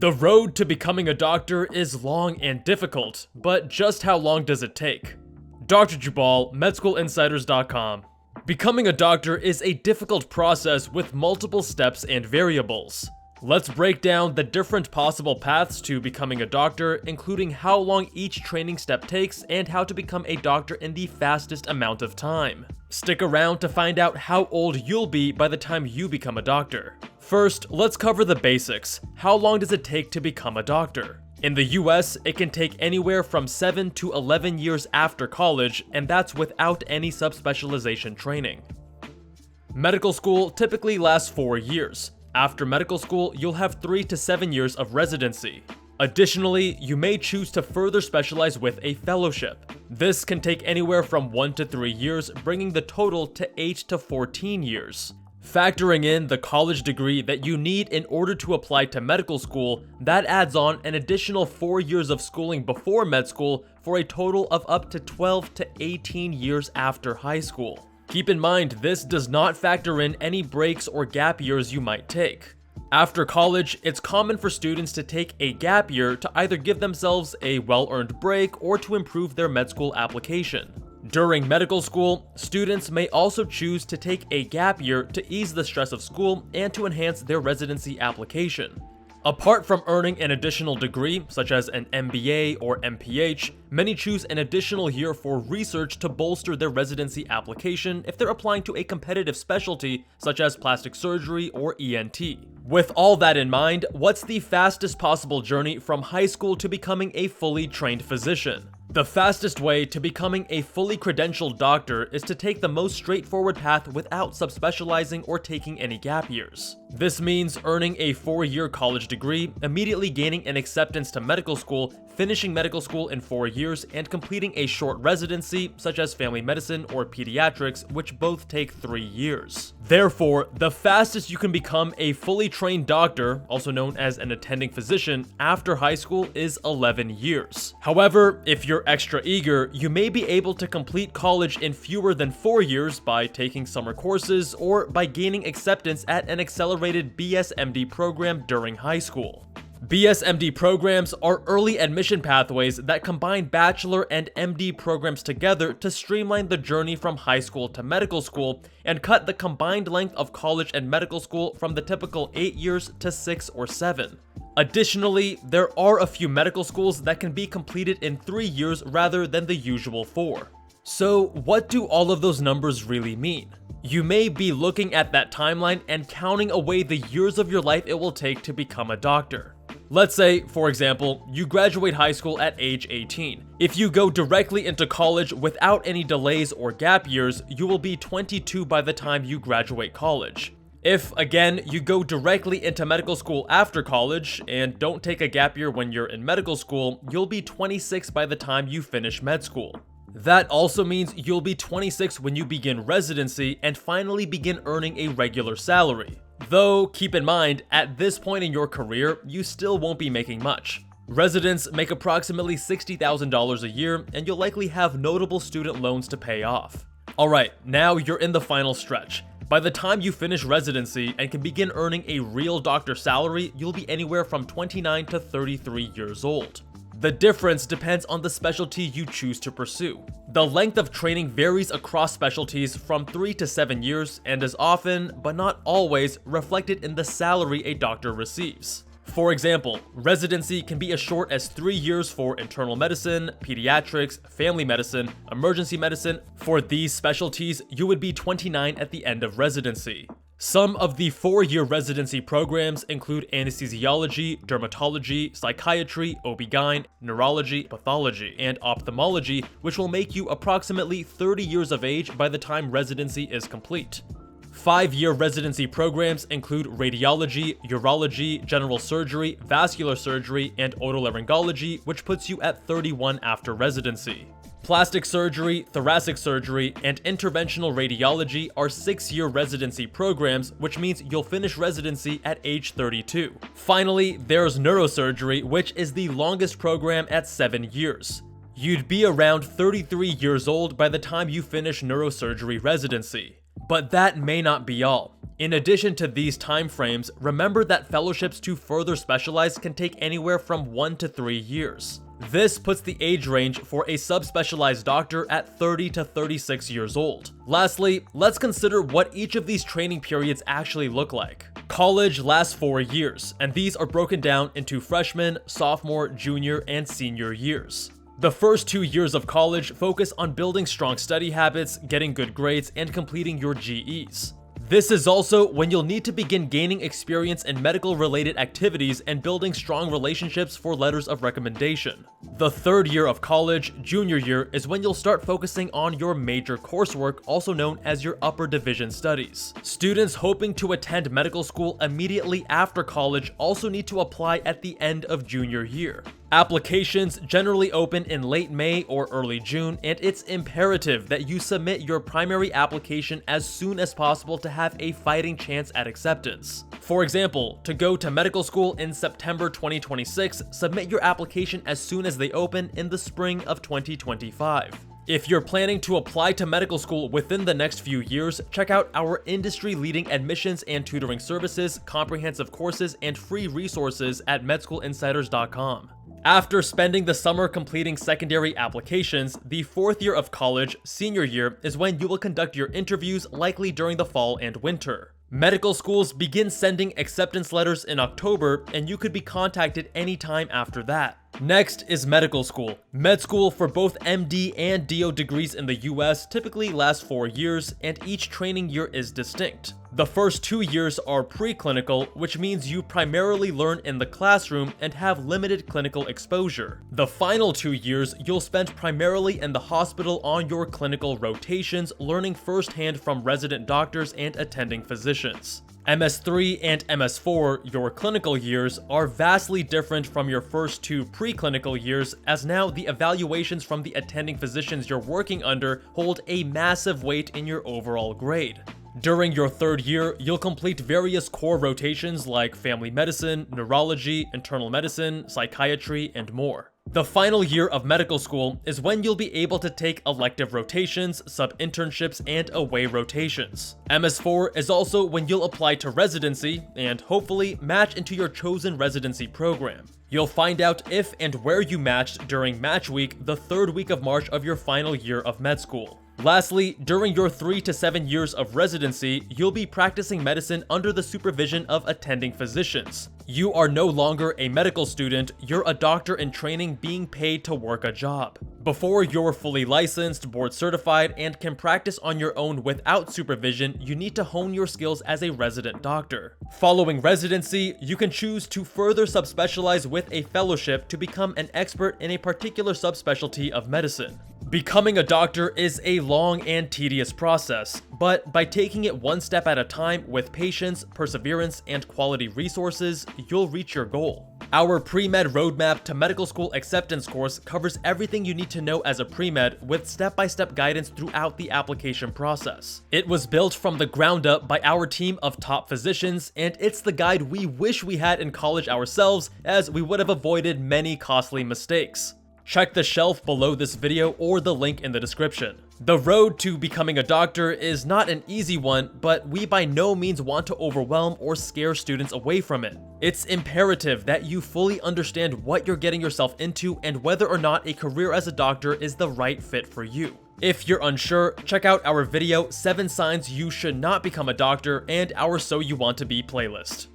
The road to becoming a doctor is long and difficult, but just how long does it take? Dr. Jubal, MedSchoolInsiders.com. Becoming a doctor is a difficult process with multiple steps and variables. Let's break down the different possible paths to becoming a doctor, including how long each training step takes and how to become a doctor in the fastest amount of time. Stick around to find out how old you'll be by the time you become a doctor. First, let's cover the basics. How long does it take to become a doctor? In the US, it can take anywhere from 7 to 11 years after college, and that's without any subspecialization training. Medical school typically lasts 4 years. After medical school, you'll have 3 to 7 years of residency. Additionally, you may choose to further specialize with a fellowship. This can take anywhere from 1 to 3 years, bringing the total to 8 to 14 years. Factoring in the college degree that you need in order to apply to medical school, that adds on an additional 4 years of schooling before med school for a total of up to 12 to 18 years after high school. Keep in mind, this does not factor in any breaks or gap years you might take. After college, it's common for students to take a gap year to either give themselves a well-earned break or to improve their med school application. During medical school, students may also choose to take a gap year to ease the stress of school and to enhance their residency application. Apart from earning an additional degree, such as an MBA or MPH, many choose an additional year for research to bolster their residency application if they're applying to a competitive specialty, such as plastic surgery or ENT. With all that in mind, what's the fastest possible journey from high school to becoming a fully trained physician? The fastest way to becoming a fully credentialed doctor is to take the most straightforward path without subspecializing or taking any gap years. This means earning a 4-year college degree, immediately gaining an acceptance to medical school, finishing medical school in 4 years, and completing a short residency, such as family medicine or pediatrics, which both take 3 years. Therefore, the fastest you can become a fully trained doctor, also known as an attending physician, after high school is 11 years. However, if you're extra eager, you may be able to complete college in fewer than 4 years by taking summer courses or by gaining acceptance at an accelerated BSMD program during high school. BSMD programs are early admission pathways that combine bachelor and MD programs together to streamline the journey from high school to medical school and cut the combined length of college and medical school from the typical 8 years to 6 or 7. Additionally, there are a few medical schools that can be completed in 3 years rather than the usual 4. So, what do all of those numbers really mean? You may be looking at that timeline and counting away the years of your life it will take to become a doctor. Let's say, for example, you graduate high school at age 18. If you go directly into college without any delays or gap years, you will be 22 by the time you graduate college. If, again, you go directly into medical school after college and don't take a gap year when you're in medical school, you'll be 26 by the time you finish med school. That also means you'll be 26 when you begin residency and finally begin earning a regular salary. Though, keep in mind, at this point in your career, you still won't be making much. Residents make approximately $60,000 a year, and you'll likely have notable student loans to pay off. Alright, now you're in the final stretch. By the time you finish residency and can begin earning a real doctor salary, you'll be anywhere from 29 to 33 years old. The difference depends on the specialty you choose to pursue. The length of training varies across specialties from 3 to 7 years and is often, but not always, reflected in the salary a doctor receives. For example, residency can be as short as 3 years for internal medicine, pediatrics, family medicine, emergency medicine. For these specialties, you would be 29 at the end of residency. Some of the 4-year residency programs include anesthesiology, dermatology, psychiatry, OB-GYN, neurology, pathology, and ophthalmology, which will make you approximately 30 years of age by the time residency is complete. 5-year residency programs include radiology, urology, general surgery, vascular surgery, and otolaryngology, which puts you at 31 after residency. Plastic surgery, thoracic surgery, and interventional radiology are 6-year residency programs, which means you'll finish residency at age 32. Finally, there's neurosurgery, which is the longest program at 7 years. You'd be around 33 years old by the time you finish neurosurgery residency. But that may not be all. In addition to these timeframes, remember that fellowships to further specialize can take anywhere from 1 to 3 years. This puts the age range for a subspecialized doctor at 30 to 36 years old. Lastly, let's consider what each of these training periods actually look like. College lasts 4 years, and these are broken down into freshman, sophomore, junior, and senior years. The first 2 years of college focus on building strong study habits, getting good grades, and completing your GEs. This is also when you'll need to begin gaining experience in medical-related activities and building strong relationships for letters of recommendation. The third year of college, junior year, is when you'll start focusing on your major coursework, also known as your upper division studies. Students hoping to attend medical school immediately after college also need to apply at the end of junior year. Applications generally open in late May or early June, and it's imperative that you submit your primary application as soon as possible to have a fighting chance at acceptance. For example, to go to medical school in September 2026, submit your application as soon as they open in the spring of 2025. If you're planning to apply to medical school within the next few years, check out our industry-leading admissions and tutoring services, comprehensive courses, and free resources at medschoolinsiders.com. After spending the summer completing secondary applications, the fourth year of college, senior year, is when you will conduct your interviews, likely during the fall and winter. Medical schools begin sending acceptance letters in October, and you could be contacted anytime after that. Next is medical school. Med school for both MD and DO degrees in the US typically lasts 4 years, and each training year is distinct. The first 2 years are preclinical, which means you primarily learn in the classroom and have limited clinical exposure. The final 2 years you'll spend primarily in the hospital on your clinical rotations, learning firsthand from resident doctors and attending physicians. MS3 and MS4, your clinical years, are vastly different from your first 2 preclinical years, as now the evaluations from the attending physicians you're working under hold a massive weight in your overall grade. During your third year, you'll complete various core rotations like family medicine, neurology, internal medicine, psychiatry, and more. The final year of medical school is when you'll be able to take elective rotations, sub-internships, and away rotations. MS4 is also when you'll apply to residency and hopefully match into your chosen residency program. You'll find out if and where you matched during match week, the third week of March of your final year of med school. Lastly, during your 3 to 7 years of residency, you'll be practicing medicine under the supervision of attending physicians. You are no longer a medical student, you're a doctor in training being paid to work a job. Before you're fully licensed, board certified, and can practice on your own without supervision, you need to hone your skills as a resident doctor. Following residency, you can choose to further subspecialize with a fellowship to become an expert in a particular subspecialty of medicine. Becoming a doctor is a long and tedious process, but by taking it one step at a time with patience, perseverance, and quality resources, you'll reach your goal. Our Premed Roadmap to Medical School Acceptance course covers everything you need to know as a pre-med with step-by-step guidance throughout the application process. It was built from the ground up by our team of top physicians, and it's the guide we wish we had in college ourselves, as we would have avoided many costly mistakes. Check the shelf below this video or the link in the description. The road to becoming a doctor is not an easy one, but we by no means want to overwhelm or scare students away from it. It's imperative that you fully understand what you're getting yourself into and whether or not a career as a doctor is the right fit for you. If you're unsure, check out our video 7 Signs You Should Not Become a Doctor and our So You Want to Be playlist.